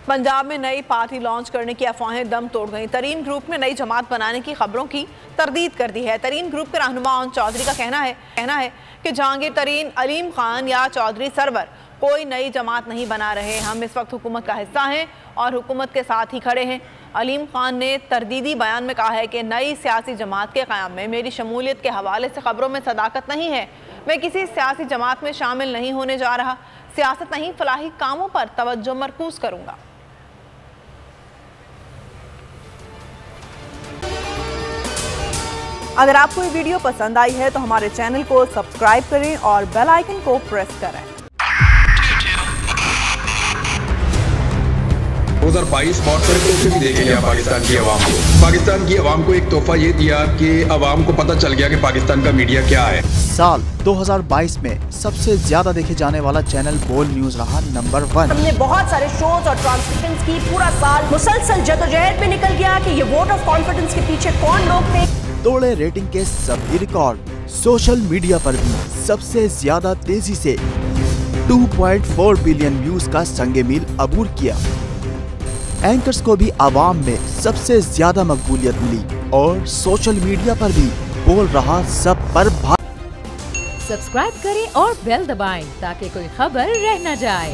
पंजाब में नई party launch करने की अफवाहें दम तोड़ गईं। तरीन ग्रुप ने नई जमात बनाने की खबरों की तरदीद कर दी है। तरीन ग्रुप के रहनुमा अन चौधरी का कहना है कि जहांगीर तरीन, अलीम खान या चौधरी सरवर कोई नई जमात नहीं बना रहे। हम इस वक्त हुकूमत का हिस्सा हैं और हुकूमत के साथ ही खड़े हैं। अलीम खान ने तरदीदी बयान में कहा है कि नई सियासी जमात के क़याम में मेरी शमूलियत के हवाले से खबरों में सदाकत नहीं है। मैं किसी सियासी जमात में शामिल नहीं होने जा रहा। सियासत नहीं, फलाही कामों पर तवज्जो मरकूज करूंगा। अगर आपको ये वीडियो पसंद आई है तो हमारे चैनल को सब्सक्राइब करें और बेल आइकन को प्रेस करें। 2022 बहुत सारे तोहफे भी देके गया पाकिस्तान की आवाम को। पाकिस्तान की आवाम को एक तोहफा ये दिया कि आवाम को पता चल गया कि पाकिस्तान का मीडिया क्या है। साल 2022 में सबसे ज्यादा देखे जाने वाला चैनल बोल न्यूज रहा नंबर 1। हमने बहुत सारे शोज और ट्रांसमिशंस की। पूरा साल मुसलसल जदोजहद में निकल गया कि ये वोट ऑफ कॉन्फिडेंस के पीछे कौन लोग थे। तोड़े रेटिंग के सभी रिकॉर्ड। सोशल मीडिया पर भी सबसे ज्यादा तेजी से 2.4 बिलियन व्यूज का संगे मील अबूर किया। एंकर्स को भी आवाम में सबसे ज्यादा मकबूलियत मिली और सोशल मीडिया पर भी बोल रहा सब पर सब्सक्राइब करें और बेल दबाएं ताकि कोई खबर रह न जाए।